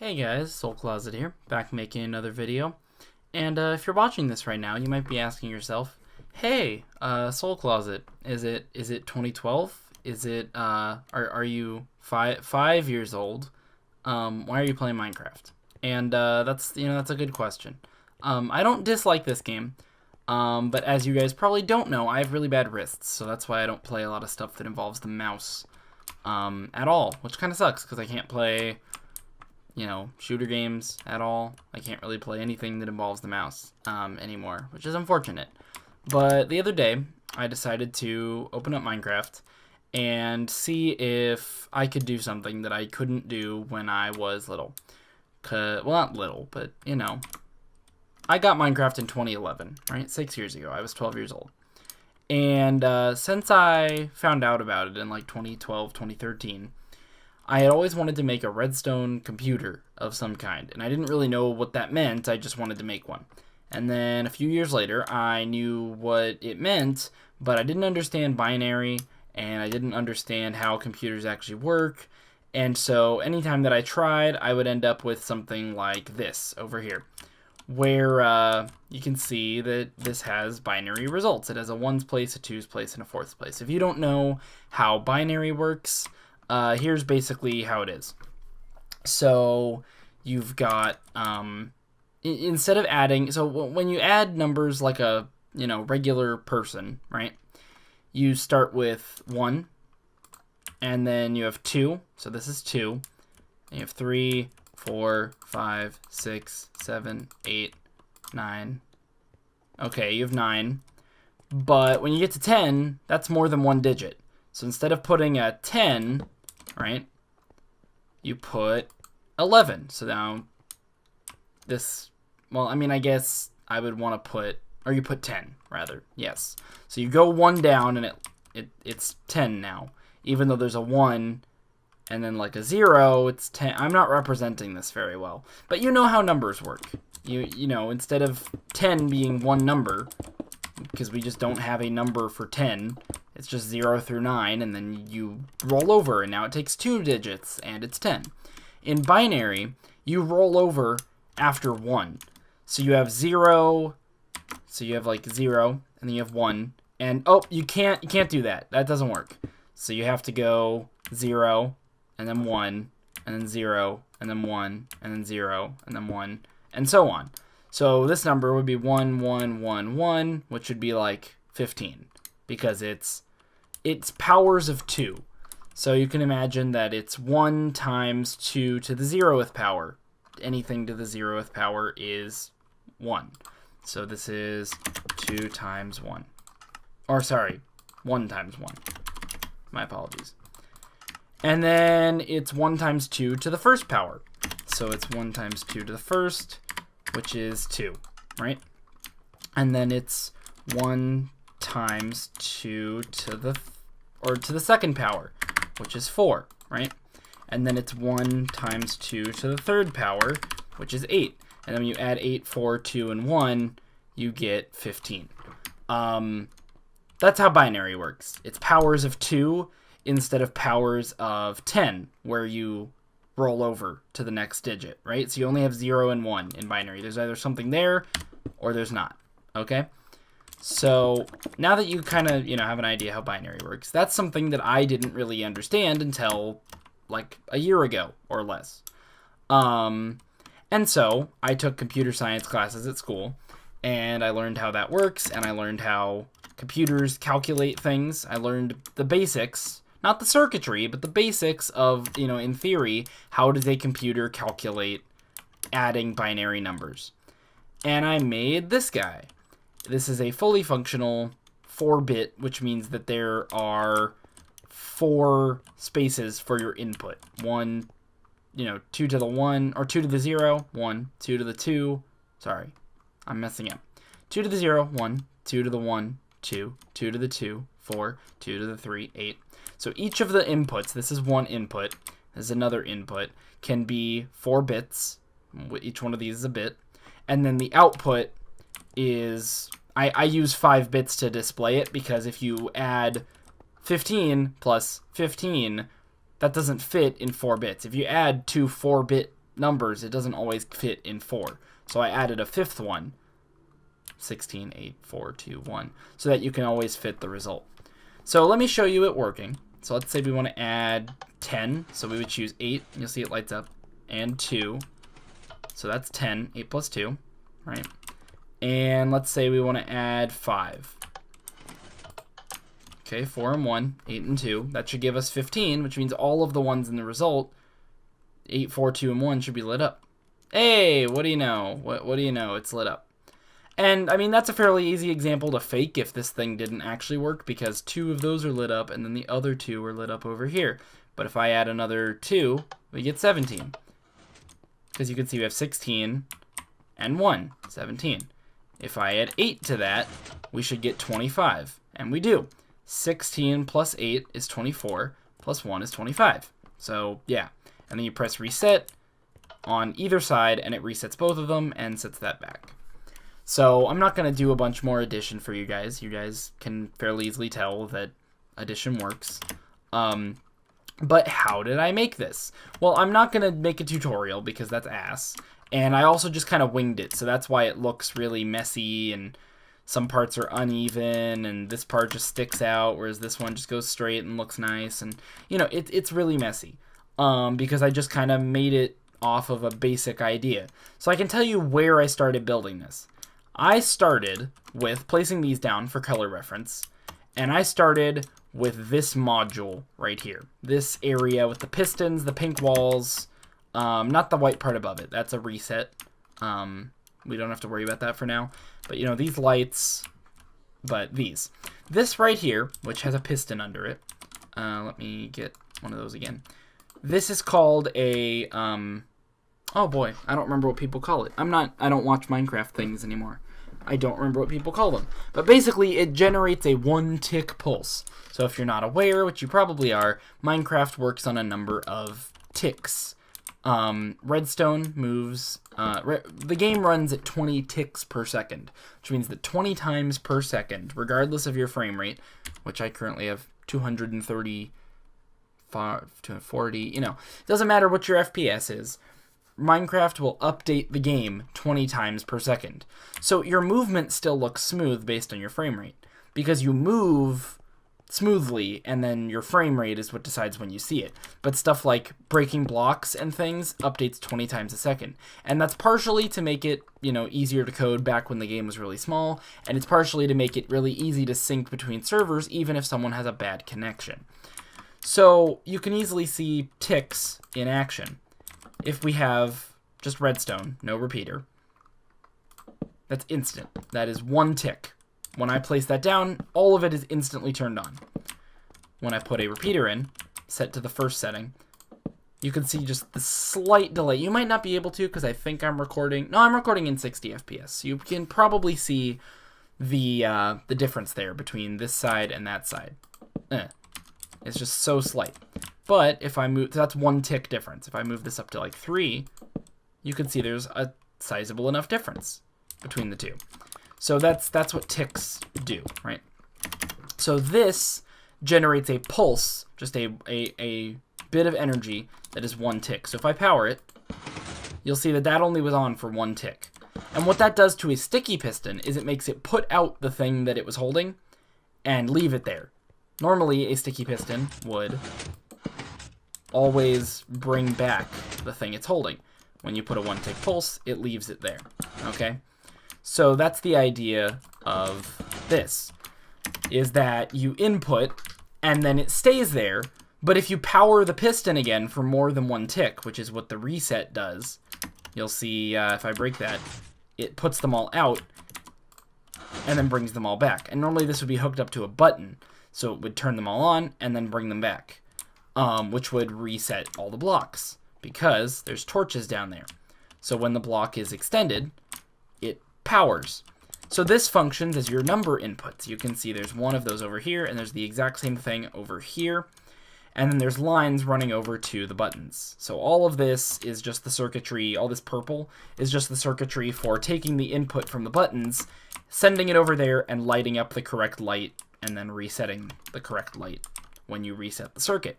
Hey guys, Soul Closet here, back making another video. And if you're watching this right now, you might be asking yourself, "Hey, Soul Closet, is it 2012? Is it are you five years old? Why are you playing Minecraft?" And that's a good question. I don't dislike this game, but as you guys probably don't know, I have really bad wrists, so that's why I don't play a lot of stuff that involves the mouse at all, which kind of sucks because I can't play shooter games at all. I can't really play anything that involves the mouse anymore, which is unfortunate. But the other day, I decided to open up Minecraft and see if I could do something that I couldn't do when I was little. Well, not little, but, I got Minecraft in 2011, right? 6 years ago. I was 12 years old. And since I found out about it in like 2012, 2013, I had always wanted to make a redstone computer of some kind, and I didn't really know what that meant. I just wanted to make one. And then a few years later, I knew what it meant, but I didn't understand binary, and I didn't understand how computers actually work. And so anytime that I tried, I would end up with something like this over here, where you can see that this has binary results. It has a ones place, a twos place, and a fourths place. If you don't know how binary works, here's basically how it is. So you've got, instead of adding, so when you add numbers like a, regular person, right? You start with 1, and then you have 2, so this is 2. And you have 3, 4, 5, 6, 7, 8, 9. Okay, you have 9. But when you get to 10, that's more than one digit. So instead of putting a 10, right, you put 11. So now this, well, I mean, I guess I would want to put, or you put 10 rather. Yes. So you go 1 down and it's 10 now. Even though there's a 1 and then like a 0, it's 10. I'm not representing this very well, but you know how numbers work. You know, instead of 10 being one number, because we just don't have a number for 10, it's just 0 through 9, and then you roll over, and now it takes 2 digits, and it's 10. In binary, you roll over after 1. So you have 0, so you have like 0, and then you have 1, and oh, you can't do that. That doesn't work. So you have to go 0, and then 1, and then 0, and then 1, and then 0, and then 1, and so on. So this number would be 1, 1, 1, 1, which would be like 15, because it's powers of 2. So you can imagine that it's 1 times 2 to the 0th power. Anything to the 0th power is 1. So this is 2 times 1. Or sorry, 1 times 1. My apologies. And then it's 1 times 2 to the first power. So it's 1 times 2 to the first, which is 2, right? And then it's 1 times 2 to the second power, which is 4, right? And then it's 1 times 2 to the third power, which is 8. And then when you add 8, 4, 2, and 1, you get 15. That's how binary works. It's powers of 2 instead of powers of 10, where you roll over to the next digit, right? So you only have 0 and 1 in binary. There's either something there or there's not, okay? So now that you kind of, have an idea how binary works, that's something that I didn't really understand until like a year ago or less. And so I took computer science classes at school, and I learned how that works, and I learned how computers calculate things. I learned the basics, not the circuitry, but the basics of, in theory, how does a computer calculate adding binary numbers. And I made this guy. This is a fully functional 4-bit, which means that there are 4 spaces for your input. 1, 2 to the 1, or 2 to the 0, 1, 2 to the 2, sorry, I'm messing up. 2 to the 0, 1, 2 to the 1, 2, 2 to the 2, 4, 2 to the 3, 8. So each of the inputs, this is one input, this is another input, can be 4 bits. Each one of these is a bit. And then the output is, I use 5 bits to display it, because if you add 15 plus 15, that doesn't fit in 4 bits. If you add two 4-bit numbers, it doesn't always fit in 4. So I added a 5th one, 16, 8, 4, 2, 1, so that you can always fit the result. So let me show you it working. So let's say we want to add 10, so we would choose 8, and you'll see it lights up, and 2, so that's 10, 8 plus 2, right? And let's say we want to add 5. Okay, 4 and 1, 8 and 2, that should give us 15, which means all of the ones in the result, 8, 4, 2, and 1 should be lit up. Hey, what do you know? What do you know? It's lit up. And, I mean, that's a fairly easy example to fake if this thing didn't actually work, because 2 of those are lit up, and then the other 2 are lit up over here. But if I add another 2, we get 17. Because you can see we have 16 and 1, 17. If I add 8 to that, we should get 25. And we do. 16 plus 8 is 24, plus 1 is 25. So, yeah. And then you press reset on either side, and it resets both of them and sets that back. So I'm not going to do a bunch more addition for you guys. You guys can fairly easily tell that addition works. But how did I make this? Well, I'm not going to make a tutorial because that's ass. And I also just kind of winged it. So that's why it looks really messy and some parts are uneven and this part just sticks out, whereas this one just goes straight and looks nice. And, you know, it's really messy because I just kind of made it off of a basic idea. So I can tell you where I started building this. I started with placing these down for color reference, and I started with this module right here. This area with the pistons, the pink walls, not the white part above it. That's a reset. We don't have to worry about that for now. But, you know, these lights, but these. This right here, which has a piston under it. Let me get one of those again. This is called a, oh boy, I don't remember what people call it. I don't watch Minecraft things anymore. I don't remember what people call them. But basically, it generates a 1-tick pulse. So if you're not aware, which you probably are, Minecraft works on a number of ticks. Redstone moves, the game runs at 20 ticks per second, which means that 20 times per second, regardless of your frame rate, which I currently have 230, 240, you know, doesn't matter what your FPS is, Minecraft will update the game 20 times per second. So your movement still looks smooth based on your frame rate, because you move smoothly and then your frame rate is what decides when you see it. But stuff like breaking blocks and things updates 20 times a second. And that's partially to make it, you know, easier to code back when the game was really small, and it's partially to make it really easy to sync between servers even if someone has a bad connection. So you can easily see ticks in action. If we have just redstone, no repeater, that's instant. That is 1 tick. When I place that down, all of it is instantly turned on. When I put a repeater in, set to the first setting, you can see just the slight delay. You might not be able to because I think I'm recording. No, I'm recording in 60 FPS. You can probably see the difference there between this side and that side. It's just so slight. But if I move, that's 1 tick difference. If I move this up to like 3, you can see there's a sizable enough difference between the two. So that's what ticks do, right? So this generates a pulse, just a bit of energy that is 1 tick. So if I power it, you'll see that that only was on for 1 tick. And what that does to a sticky piston is it makes it put out the thing that it was holding and leave it there. Normally, a sticky piston would always bring back the thing it's holding. When you put a 1-tick pulse, it leaves it there, okay? So that's the idea of this, is that you input and then it stays there, but if you power the piston again for more than 1 tick, which is what the reset does, you'll see if I break that, it puts them all out and then brings them all back. And normally this would be hooked up to a button, so it would turn them all on and then bring them back. Which would reset all the blocks because there's torches down there. So when the block is extended, it powers. So this functions as your number inputs. You can see there's one of those over here, and there's the exact same thing over here. And then there's lines running over to the buttons. So all of this is just the circuitry, all this purple is just the circuitry for taking the input from the buttons, sending it over there, and lighting up the correct light, and then resetting the correct light when you reset the circuit.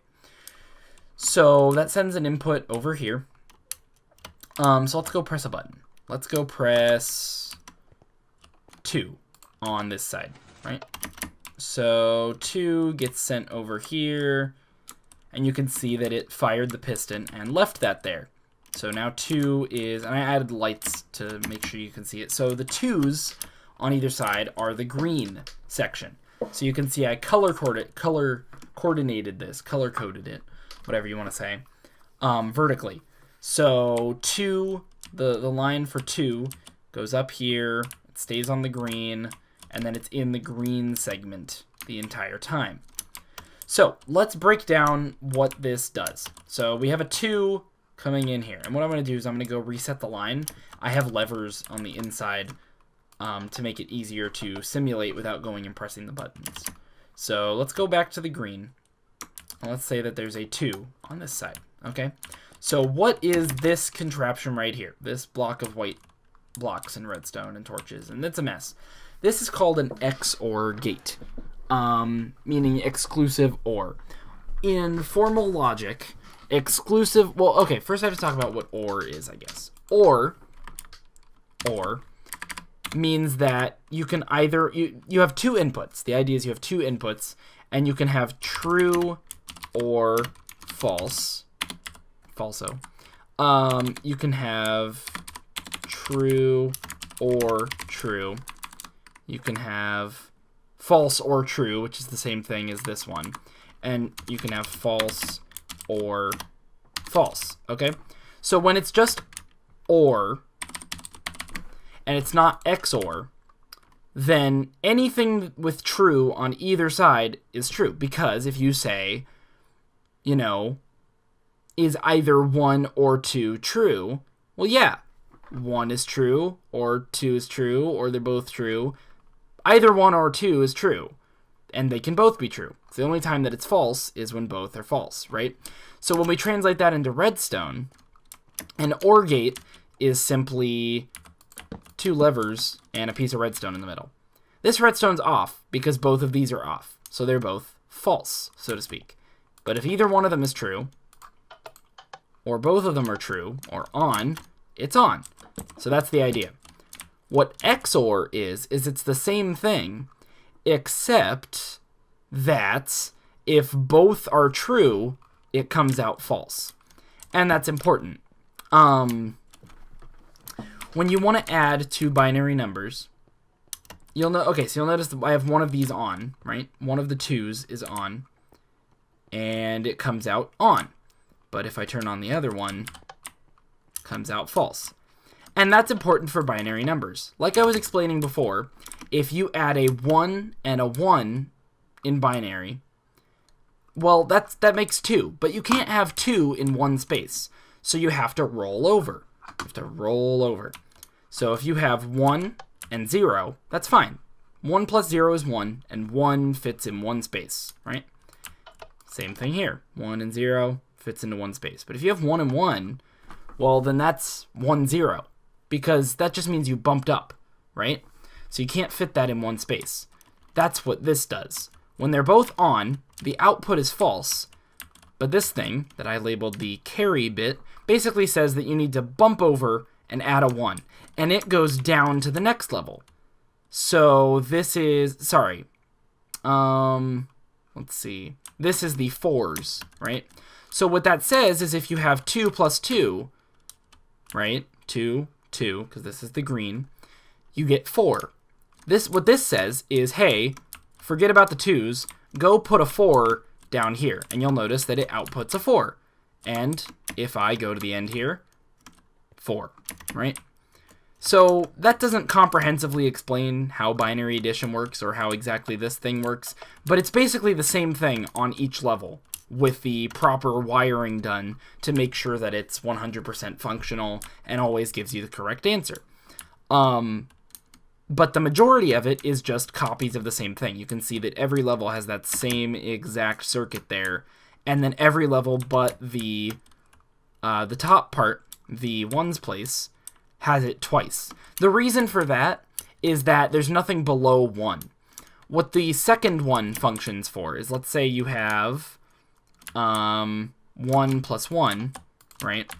So that sends an input over here, So let's go press a button. Let's go press 2 on this side, right? So 2 gets sent over here, and you can see that it fired the piston and left that there. So now 2 is, and I added lights to make sure you can see it. So the 2's on either side are the green section. So you can see I color coded it, whatever you want to say, vertically. So 2, the line for 2 goes up here, it stays on the green, and then it's in the green segment the entire time. So let's break down what this does. So we have a 2 coming in here, and what I'm going to do is I'm going to go reset the line. I have levers on the inside to make it easier to simulate without going and pressing the buttons. So let's go back to the green, and let's say that there's a 2 on this side, okay? So what is this contraption right here? This block of white blocks and redstone and torches, and it's a mess. This is called an XOR gate, meaning exclusive OR. In formal logic, exclusive, well, okay, first I have to talk about what OR is, I guess. OR means that you can either, you have 2 inputs. The idea is you have 2 inputs, and you can have true or false. You can have true or true. You can have false or true, which is the same thing as this one. And you can have false or false, okay? So when it's just OR, and it's not XOR, then anything with true on either side is true. Because if you say, you know, is either 1 or 2 true? Well, yeah, 1 is true, or 2 is true, or they're both true. Either 1 or 2 is true, and they can both be true. So the only time that it's false is when both are false, right? So when we translate that into redstone, an OR gate is simply 2 levers and a piece of redstone in the middle. This redstone's off because both of these are off, so they're both false, so to speak. But if either one of them is true, or both of them are true, or on, it's on. So that's the idea. What XOR is it's the same thing, except that if both are true, it comes out false. And that's important. When you want to add 2 binary numbers, you'll know, okay, so you'll notice that I have one of these on, right? One of the 2's is on, and it comes out on. But if I turn on the other one, it comes out false. And that's important for binary numbers. Like I was explaining before, if you add a 1 and a 1 in binary, well, that makes 2. But you can't have 2 in one space. So you have to roll over. You have to roll over. So if you have 1 and 0, that's fine. 1 plus 0 is 1, and 1 fits in one space, right? Same thing here. 1 and 0 fits into one space. But if you have 1 and 1, well, then that's 1, 0. Because that just means you bumped up, right? So you can't fit that in one space. That's what this does. When they're both on, the output is false. But this thing that I labeled the carry bit basically says that you need to bump over and add a 1. And it goes down to the next level. So this is, sorry. Let's see. This is the 4's, right? So what that says is if you have 2 plus 2, right? 2, 2, because this is the green, you get 4. What this says is, hey, forget about the 2's, go put a 4 down here, and you'll notice that it outputs a 4. And if I go to the end here, 4, right? So that doesn't comprehensively explain how binary addition works or how exactly this thing works, but it's basically the same thing on each level with the proper wiring done to make sure that it's 100% functional and always gives you the correct answer. But the majority of it is just copies of the same thing. You can see that every level has that same exact circuit there, and then every level but the top part, the ones place, has it twice. The reason for that is that there's nothing below 1. What the second one functions for is, let's say you have 1 plus 1, right?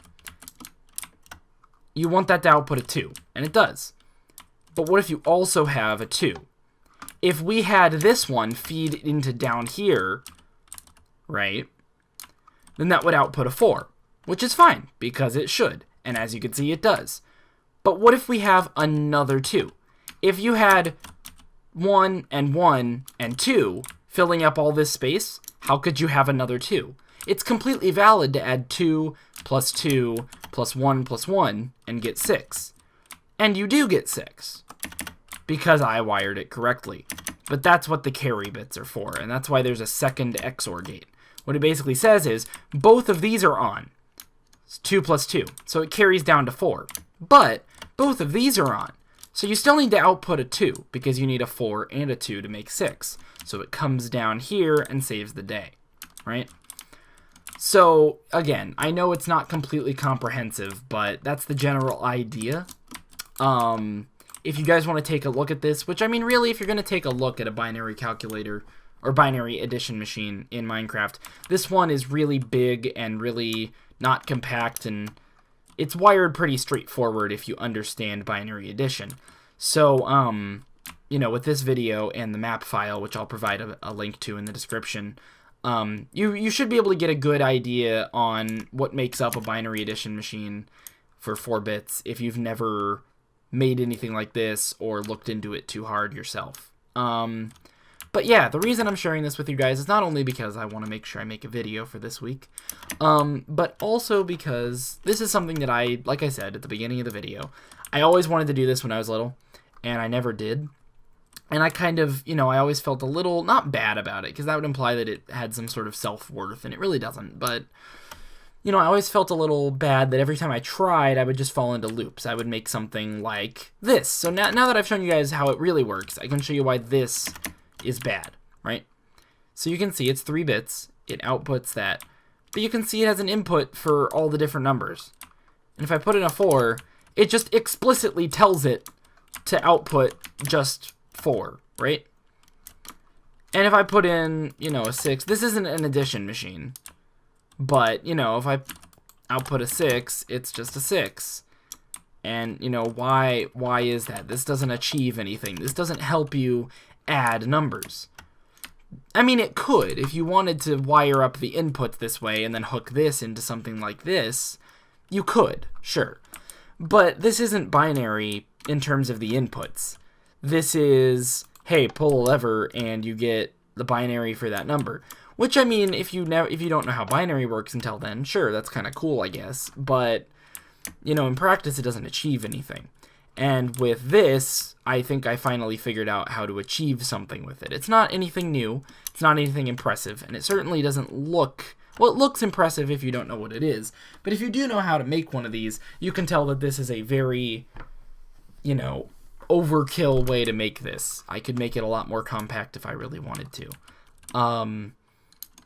you want that to output a 2, and it does. But what if you also have a 2? If we had this one feed into down here, right, then that would output a 4, which is fine, because it should, and as you can see, it does. But what if we have another 2? If you had 1 and 1 and 2 filling up all this space, how could you have another 2? It's completely valid to add 2 plus 2 plus 1 plus 1 and get 6. And you do get 6, because I wired it correctly. But that's what the carry bits are for, and that's why there's a second XOR gate. What it basically says is, both of these are on. It's 2 plus 2, so it carries down to 4. But both of these are on, so you still need to output a 2, because you need a 4 and a 2 to make 6. So it comes down here and saves the day, right? So, again, I know it's not completely comprehensive, but that's the general idea. If you guys want to take a look at this, which, I mean, really, if you're going to take a look at a binary calculator or binary addition machine in Minecraft, this one is really big and really not compact, and it's wired pretty straightforward if you understand binary addition. So, you know, with this video and the map file, which I'll provide a link to in the description, you should be able to get a good idea on what makes up a binary addition machine for 4 bits if you've never made anything like this or looked into it too hard yourself. But yeah, the reason I'm sharing this with you guys is not only because I want to make sure I make a video for this week, but also because this is something that like I said at the beginning of the video, I always wanted to do this when I was little, and I never did. And I kind of, you know, I always felt a little, not bad about it, because that would imply that it had some sort of self-worth, and it really doesn't, but, you know, I always felt a little bad that every time I tried, I would just fall into loops. I would make something like this. So now that I've shown you guys how it really works, I can show you why this is bad, right? So you can see it's 3 bits, it outputs that, but you can see it has an input for all the different numbers. And if I put in a 4, it just explicitly tells it to output just 4, right? And if I put in, you know, a 6, this isn't an addition machine, but, you know, if I output a 6, it's just a 6. And, you know, why is that? This doesn't achieve anything. This doesn't help you add numbers. I mean, it could. If you wanted to wire up the inputs this way and then hook this into something like this, you could, sure. But this isn't binary in terms of the inputs. This is, hey, pull a lever and you get the binary for that number. Which, I mean, if you don't know how binary works until then, sure, that's kind of cool, I guess. But, you know, in practice, it doesn't achieve anything. And with this, I think I finally figured out how to achieve something with it. It's not anything new, it's not anything impressive, and it certainly doesn't look, well, it looks impressive if you don't know what it is. But if you do know how to make one of these, you can tell that this is a very, you know, overkill way to make this. I could make it a lot more compact if I really wanted to.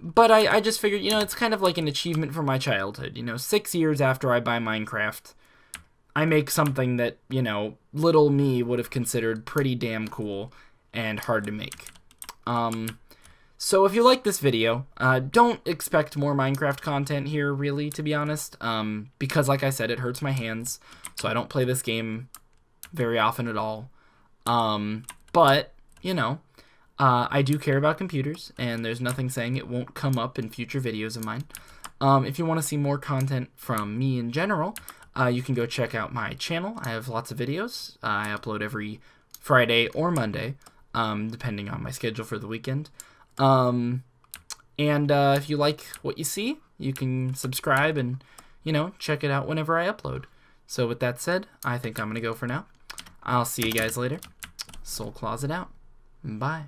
But I just figured, you know, it's kind of like an achievement from my childhood. You know, 6 years after I buy Minecraft, I make something that, you know, little me would have considered pretty damn cool and hard to make. So if you like this video, don't expect more Minecraft content here, really, to be honest. Because, like I said, it hurts my hands, so I don't play this game very often at all. But, you know, I do care about computers, and there's nothing saying it won't come up in future videos of mine. If you want to see more content from me in general, you can go check out my channel. I have lots of videos. I upload every Friday or Monday, depending on my schedule for the weekend. And if you like what you see, you can subscribe and, you know, check it out whenever I upload. So with that said, I think I'm going to go for now. I'll see you guys later. Soul Closet out. Bye.